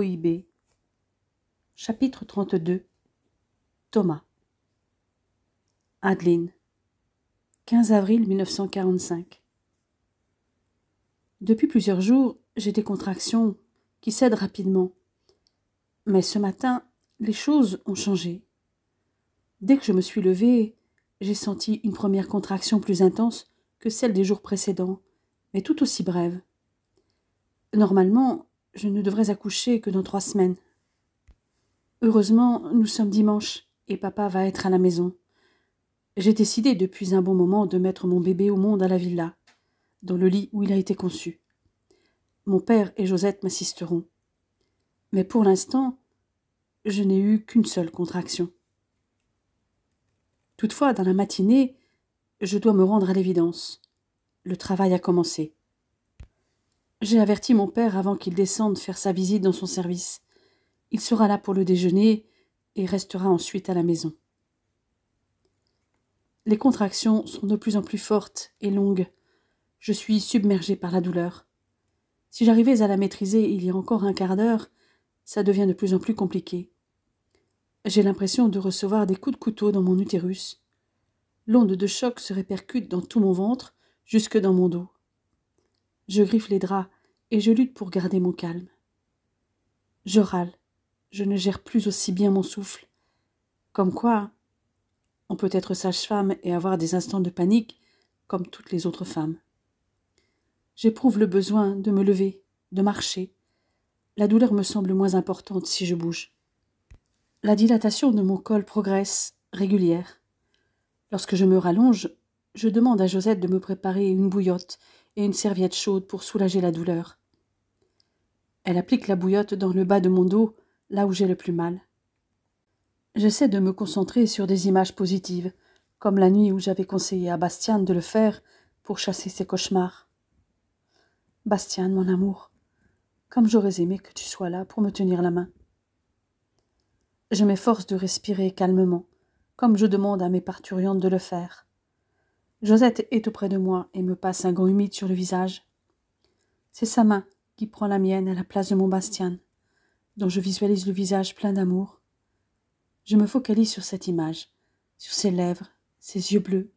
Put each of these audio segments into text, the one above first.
prohibé. Chapitre 32. Thomas. Adeline. 15 avril 1945. Depuis plusieurs jours, j'ai des contractions qui cèdent rapidement. Mais ce matin, les choses ont changé. Dès que je me suis levée, j'ai senti une première contraction plus intense que celle des jours précédents, mais tout aussi brève. Normalement, je ne devrais accoucher que dans 3 semaines. Heureusement, nous sommes dimanche et papa va être à la maison. J'ai décidé depuis un bon moment de mettre mon bébé au monde à la villa, dans le lit où il a été conçu. Mon père et Josette m'assisteront. Mais pour l'instant, je n'ai eu qu'une seule contraction. Toutefois, dans la matinée, je dois me rendre à l'évidence. Le travail a commencé. J'ai averti mon père avant qu'il descende faire sa visite dans son service. Il sera là pour le déjeuner et restera ensuite à la maison. Les contractions sont de plus en plus fortes et longues. Je suis submergée par la douleur. Si j'arrivais à la maîtriser il y a encore un quart d'heure, ça devient de plus en plus compliqué. J'ai l'impression de recevoir des coups de couteau dans mon utérus. L'onde de choc se répercute dans tout mon ventre, jusque dans mon dos. Je griffe les draps et je lutte pour garder mon calme. Je râle. Je ne gère plus aussi bien mon souffle. Comme quoi, on peut être sage-femme et avoir des instants de panique comme toutes les autres femmes. J'éprouve le besoin de me lever, de marcher. La douleur me semble moins importante si je bouge. La dilatation de mon col progresse, régulière. Lorsque je me rallonge, je demande à Josette de me préparer une bouillotte et une serviette chaude pour soulager la douleur. Elle applique la bouillotte dans le bas de mon dos, là où j'ai le plus mal. J'essaie de me concentrer sur des images positives, comme la nuit où j'avais conseillé à Bastiane de le faire pour chasser ses cauchemars. Bastiane, mon amour, comme j'aurais aimé que tu sois là pour me tenir la main. Je m'efforce de respirer calmement, comme je demande à mes parturiantes de le faire. Josette est auprès de moi et me passe un gant humide sur le visage. C'est sa main qui prend la mienne à la place de mon Bastiane, dont je visualise le visage plein d'amour. Je me focalise sur cette image, sur ses lèvres, ses yeux bleus.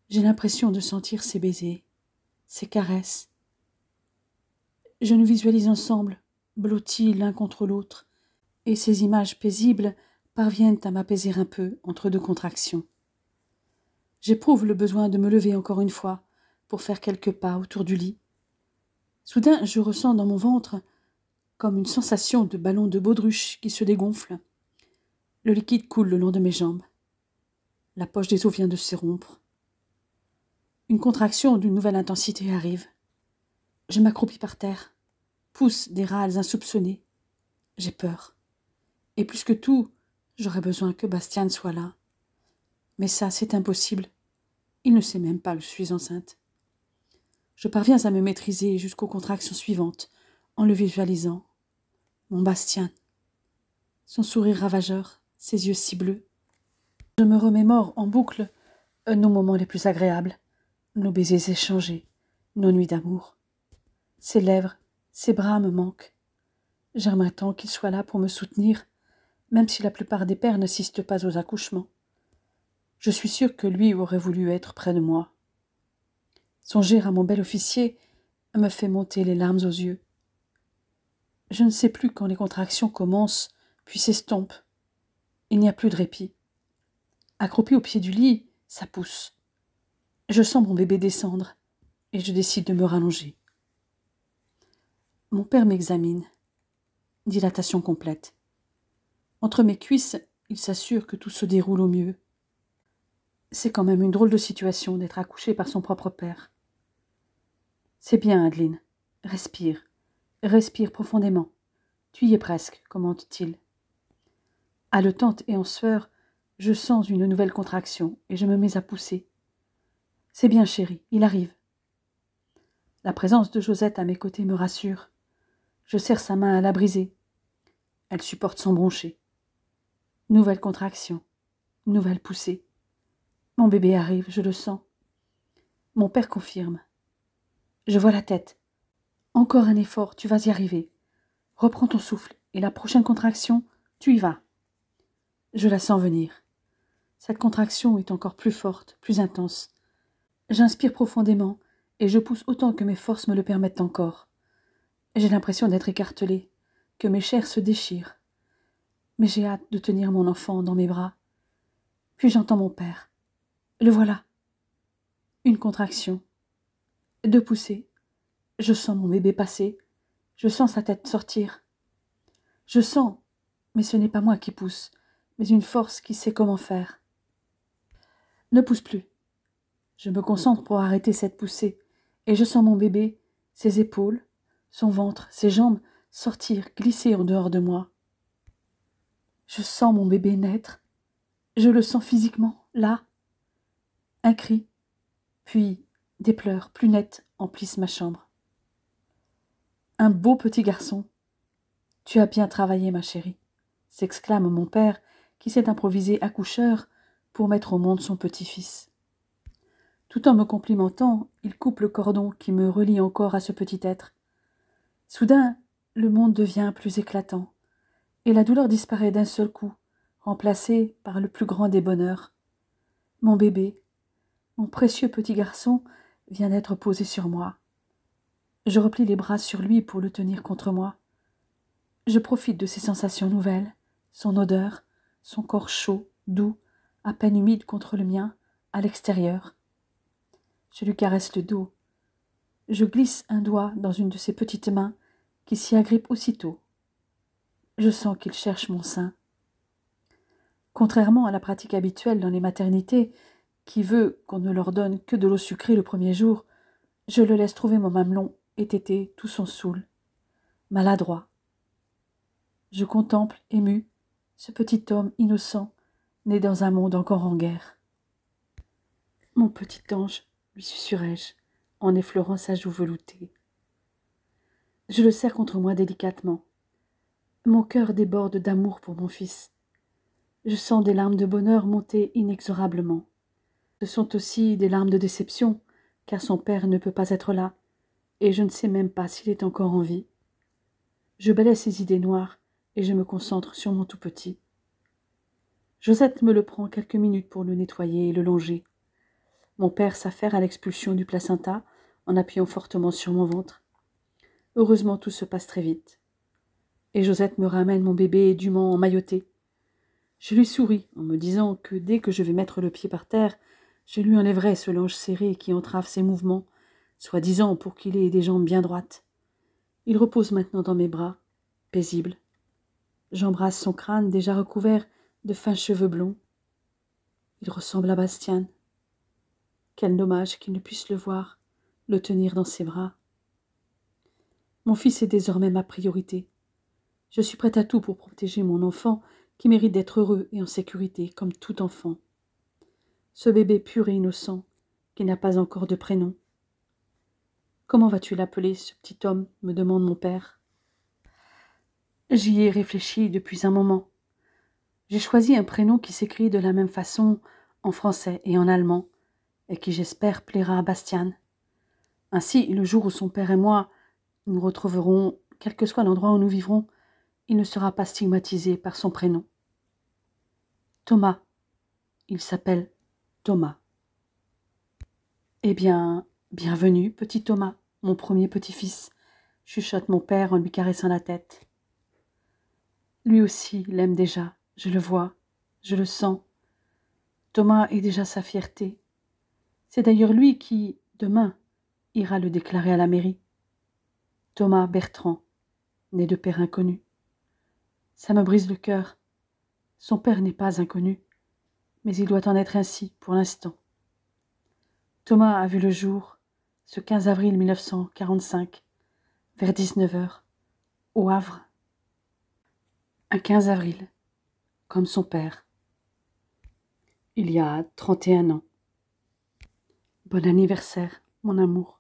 J'ai l'impression de sentir ses baisers, ses caresses. Je nous visualise ensemble, blottis l'un contre l'autre, et ces images paisibles parviennent à m'apaiser un peu entre 2 contractions. J'éprouve le besoin de me lever encore une fois pour faire quelques pas autour du lit. Soudain, je ressens dans mon ventre comme une sensation de ballon de baudruche qui se dégonfle. Le liquide coule le long de mes jambes. La poche des os vient de se rompre. Une contraction d'une nouvelle intensité arrive. Je m'accroupis par terre, pousse des râles insoupçonnés. J'ai peur. Et plus que tout, j'aurais besoin que Bastiane soit là. Mais ça, c'est impossible. Il ne sait même pas que je suis enceinte. Je parviens à me maîtriser jusqu'aux contractions suivantes, en le visualisant. Mon Bastiane. Son sourire ravageur, ses yeux si bleus. Je me remémore en boucle nos moments les plus agréables, nos baisers échangés, nos nuits d'amour. Ses lèvres, ses bras me manquent. J'aimerais tant qu'il soit là pour me soutenir, même si la plupart des pères n'assistent pas aux accouchements. Je suis sûre que lui aurait voulu être près de moi. Songer à mon bel officier me fait monter les larmes aux yeux. Je ne sais plus quand les contractions commencent, puis s'estompent. Il n'y a plus de répit. Accroupi au pied du lit, ça pousse. Je sens mon bébé descendre, et je décide de me rallonger. Mon père m'examine. Dilatation complète. Entre mes cuisses, il s'assure que tout se déroule au mieux. C'est quand même une drôle de situation d'être accouchée par son propre père. C'est bien, Adeline. Respire. Respire profondément. Tu y es presque, commente-t-il. Haletante et en sueur, je sens une nouvelle contraction et je me mets à pousser. C'est bien, chérie, il arrive. La présence de Josette à mes côtés me rassure. Je serre sa main à la briser. Elle supporte sans broncher. Nouvelle contraction. Nouvelle poussée. Mon bébé arrive, je le sens. Mon père confirme. Je vois la tête. Encore un effort, tu vas y arriver. Reprends ton souffle, et la prochaine contraction, tu y vas. Je la sens venir. Cette contraction est encore plus forte, plus intense. J'inspire profondément, et je pousse autant que mes forces me le permettent encore. J'ai l'impression d'être écartelée, que mes chairs se déchirent. Mais j'ai hâte de tenir mon enfant dans mes bras. Puis j'entends mon père. Le voilà. Une contraction. 2 poussées. Je sens mon bébé passer. Je sens sa tête sortir. Je sens, mais ce n'est pas moi qui pousse, mais une force qui sait comment faire. Ne pousse plus. Je me concentre pour arrêter cette poussée, et je sens mon bébé, ses épaules, son ventre, ses jambes sortir, glisser en dehors de moi. Je sens mon bébé naître. Je le sens physiquement, là. Un cri, puis des pleurs plus nettes emplissent ma chambre. Un beau petit garçon. Tu as bien travaillé, ma chérie, s'exclame mon père, qui s'est improvisé accoucheur pour mettre au monde son petit-fils. Tout en me complimentant, il coupe le cordon qui me relie encore à ce petit être. Soudain, le monde devient plus éclatant, et la douleur disparaît d'un seul coup, remplacée par le plus grand des bonheurs. Mon bébé, mon précieux petit garçon, vient d'être posé sur moi. Je replie les bras sur lui pour le tenir contre moi. Je profite de ses sensations nouvelles, son odeur, son corps chaud, doux, à peine humide contre le mien, à l'extérieur. Je lui caresse le dos. Je glisse un doigt dans une de ses petites mains qui s'y agrippe aussitôt. Je sens qu'il cherche mon sein. Contrairement à la pratique habituelle dans les maternités, qui veut qu'on ne leur donne que de l'eau sucrée le premier jour, je le laisse trouver mon mamelon et téter tout son saoul. Maladroit. Je contemple, ému, ce petit homme innocent, né dans un monde encore en guerre. Mon petit ange, lui susurrai-je, en effleurant sa joue veloutée. Je le serre contre moi délicatement. Mon cœur déborde d'amour pour mon fils. Je sens des larmes de bonheur monter inexorablement. Ce sont aussi des larmes de déception, car son père ne peut pas être là, et je ne sais même pas s'il est encore en vie. Je balaie ces idées noires, et je me concentre sur mon tout petit. Josette me le prend quelques minutes pour le nettoyer et le longer. Mon père s'affaire à l'expulsion du placenta, en appuyant fortement sur mon ventre. Heureusement, tout se passe très vite. Et Josette me ramène mon bébé dûment emmailloté. Je lui souris en me disant que dès que je vais mettre le pied par terre, je lui enlèverai ce linge serré qui entrave ses mouvements, soi-disant pour qu'il ait des jambes bien droites. Il repose maintenant dans mes bras, paisible. J'embrasse son crâne déjà recouvert de fins cheveux blonds. Il ressemble à Bastien. Quel dommage qu'il ne puisse le voir, le tenir dans ses bras. Mon fils est désormais ma priorité. Je suis prête à tout pour protéger mon enfant qui mérite d'être heureux et en sécurité comme tout enfant. Ce bébé pur et innocent qui n'a pas encore de prénom. Comment vas-tu l'appeler, ce petit homme, me demande mon père. J'y ai réfléchi depuis un moment. J'ai choisi un prénom qui s'écrit de la même façon en français et en allemand, et qui j'espère plaira à Bastien. Ainsi, le jour où son père et moi nous retrouverons, quel que soit l'endroit où nous vivrons, il ne sera pas stigmatisé par son prénom. Thomas. Il s'appelle Thomas. Eh bien, bienvenue, petit Thomas, mon premier petit-fils, chuchote mon père en lui caressant la tête. Lui aussi l'aime déjà, je le vois, je le sens. Thomas est déjà sa fierté. C'est d'ailleurs lui qui, demain, ira le déclarer à la mairie. Thomas Bertrand, né de père inconnu. Ça me brise le cœur. Son père n'est pas inconnu, mais il doit en être ainsi pour l'instant. Thomas a vu le jour, ce 15 avril 1945, vers 19h, au Havre. Un 15 avril, comme son père. Il y a 31 ans. Bon anniversaire, mon amour.